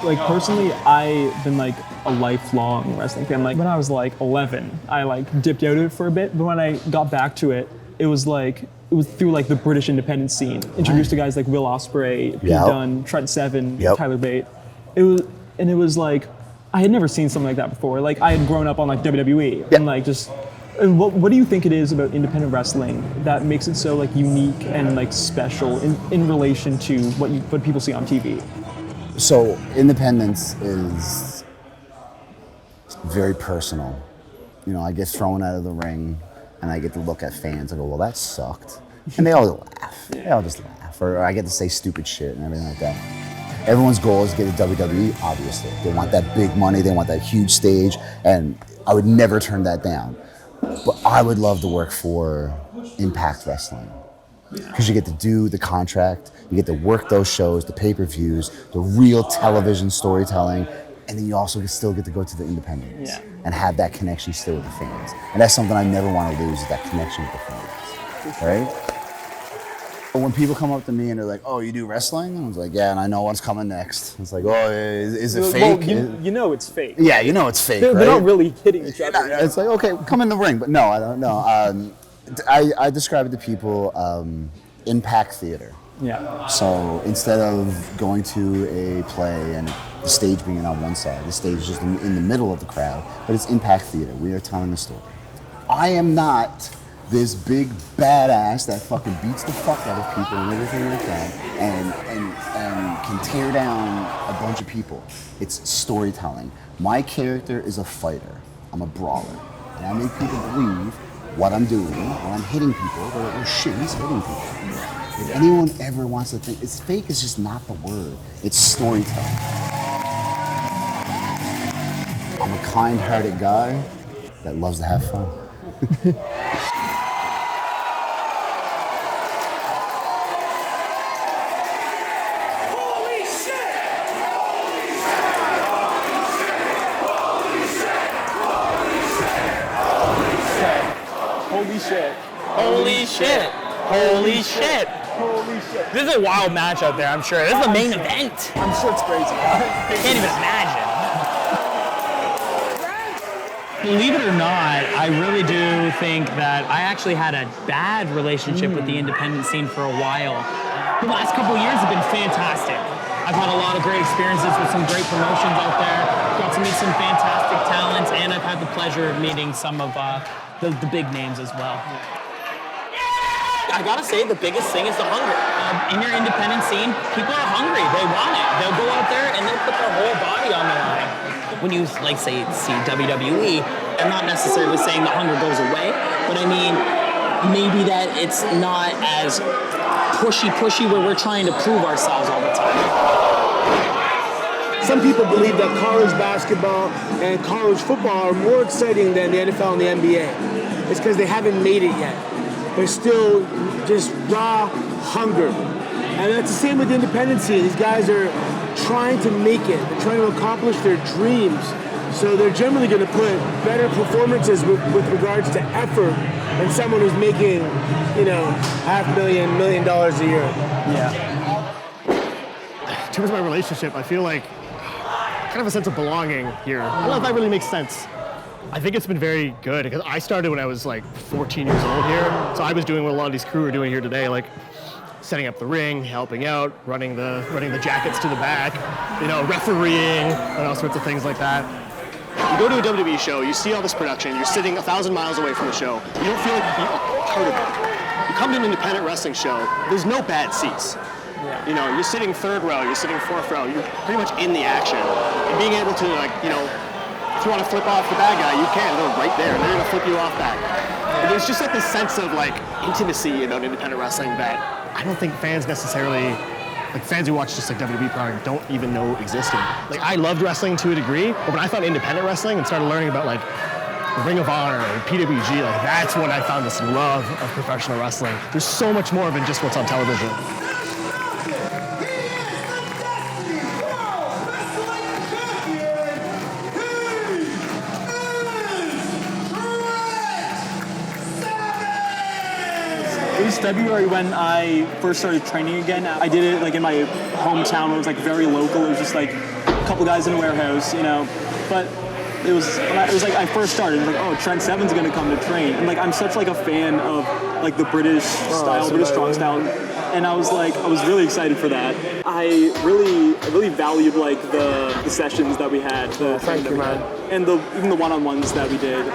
Like personally, I've been like a lifelong wrestling fan. Like when I was like 11, I like dipped out of it for a bit, but when I got back to it, it was through like the British independent scene. Introduced to guys like Will Ospreay, Pete Dunne, Trent Seven, Tyler Bate. It was like I had never seen something like that before. Like I had grown up on like WWE and like just. And what do you think it is about independent wrestling that makes it so like unique and like special in relation to what people see on TV? So independence is very personal. You know, I get thrown out of the ring and I get to look at fans and go, well, that sucked. And they all laugh. They all just laugh. Or I get to say stupid shit and everything like that. Everyone's goal is to get to WWE, obviously. They want that big money, they want that huge stage, and I would never turn that down. But I would love to work for Impact Wrestling because you get to do the contract, you get to work those shows, the pay-per-views, the real television storytelling, and then you also still get to go to the independents and have that connection still with the fans. And that's something I never want to lose, is that connection with the fans, right? But when people come up to me and they're like, oh, you do wrestling? I was like, yeah, and I know what's coming next. It's like, oh, is it fake? Well, you know it's fake. Yeah, you know it's fake, They're not really hitting each other. It's like, okay, come in the ring. But no, I don't know. I describe it to people, impact theater. Yeah. So instead of going to a play and the stage being on one side, the stage is just in the middle of the crowd, but it's impact theater. We are telling a story. I am not this big badass that fucking beats the fuck out of people and everything like that and can tear down a bunch of people. It's storytelling. My character is a fighter. I'm a brawler. And I make people believe what I'm doing, when I'm hitting people, they're like, oh shit, he's hitting people. If anyone ever wants to think, it's fake is just not the word. It's storytelling. I'm a kind-hearted guy that loves to have fun. Holy shit. Holy shit. Holy shit. This is a wild match out there, I'm sure. This is the main event. I'm sure it's crazy. I can't even imagine. Believe it or not, I really do think that I actually had a bad relationship with the independent scene for a while. The last couple of years have been fantastic. I've had a lot of great experiences with some great promotions out there, got to meet some fantastic talents, and I've had the pleasure of meeting some of the big names as well. I gotta say, the biggest thing is the hunger. In your independent scene, people are hungry. They want it. They'll go out there and they'll put their whole body on the line. When you see WWE, I'm not necessarily saying the hunger goes away, but I mean, maybe that it's not as pushy where we're trying to prove ourselves all the time. Some people believe that college basketball and college football are more exciting than the NFL and the NBA. It's because they haven't made it yet. They're still just raw hunger. And that's the same with the independent scene. These guys are trying to make it. They're trying to accomplish their dreams. So they're generally going to put better performances with regards to effort than someone who's making, $500,000, $1 million a year. Yeah. In terms of my relationship, I feel like kind of a sense of belonging here. I don't know if that really makes sense. I think it's been very good because I started when I was like 14 years old here. So I was doing what a lot of these crew are doing here today, like setting up the ring, helping out, running the jackets to the back, refereeing, and all sorts of things like that. You go to a WWE show, you see all this production, you're sitting 1,000 miles away from the show, you don't feel like you're part of it. You come to an independent wrestling show, there's no bad seats. You're sitting third row, you're sitting fourth row, you're pretty much in the action. And being able to if you want to flip off the bad guy, you can. They're right there. They're going to flip you off back. And there's just like this sense of intimacy about independent wrestling that I don't think fans necessarily, fans who watch just WWE product don't even know existed. I loved wrestling to a degree, but when I found independent wrestling and started learning about Ring of Honor and PWG, that's when I found this love of professional wrestling. There's so much more than just what's on television. February when I first started training again. I did it in my hometown. It was very local. It was just a couple guys in a warehouse, you know, but it was like I first started, it was like, oh, Trent Seven's gonna come to train, and like I'm such like a fan of like the British style, British strong style, and I was really excited for that. I really valued like the sessions that we had. Thank you, man. And even the one-on-ones that we did.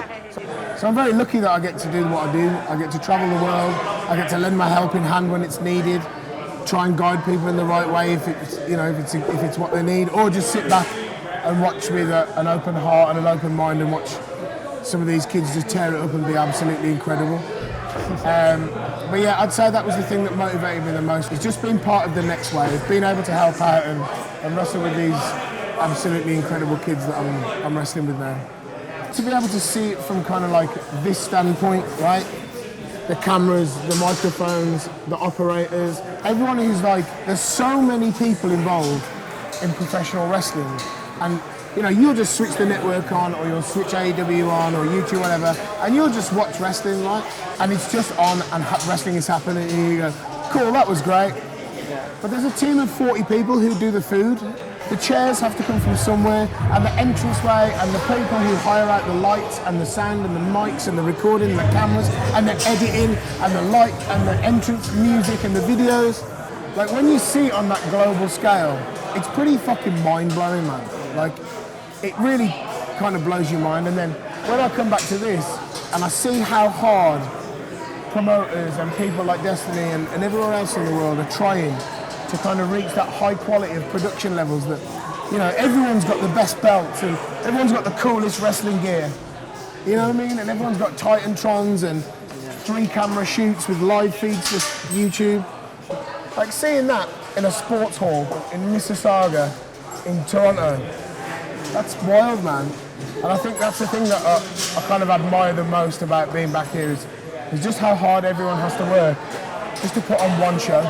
So I'm very lucky that I get to do what I do. I get to travel the world. I get to lend my helping hand when it's needed. Try and guide people in the right way if it's what they need, or just sit back and watch with an open heart and an open mind and watch some of these kids just tear it up and be absolutely incredible. But yeah, I'd say that was the thing that motivated me the most. It's just being part of the next wave, being able to help out and wrestle with these absolutely incredible kids that I'm wrestling with now. To be able to see it from kind of like this standpoint, right? The cameras, the microphones, the operators, everyone who's like, there's so many people involved in professional wrestling. And you know, you'll just switch the network on, or you'll switch AEW on, or YouTube, whatever, and you'll just watch wrestling, right? And it's just on, and wrestling is happening, and you go, cool, that was great. But there's a team of 40 people who do the food. The chairs have to come from somewhere, and the entranceway, and the people who hire out the lights, and the sound, and the mics, and the recording, and the cameras, and the editing, and the light, and the entrance music, and the videos. Like, when you see it on that global scale, it's pretty fucking mind-blowing, man. Like, it really kind of blows your mind. And then when I come back to this, and I see how hard promoters and people like Destiny and everyone else in the world are trying to kind of reach that high quality of production levels that, you know, everyone's got the best belts and everyone's got the coolest wrestling gear. You know what I mean? And everyone's got Titantrons and 3 camera shoots with live feeds to YouTube. Like, seeing that in a sports hall in Missisauga in Toronto, that's wild, man. And I think that's the thing that I kind of admire the most about being back here is just how hard everyone has to work just to put on one show.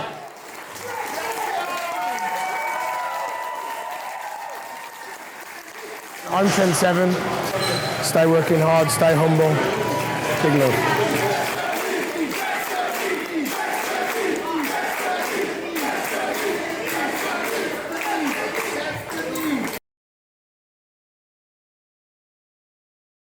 I'm Trent Seven. Stay working hard, stay humble. Big love.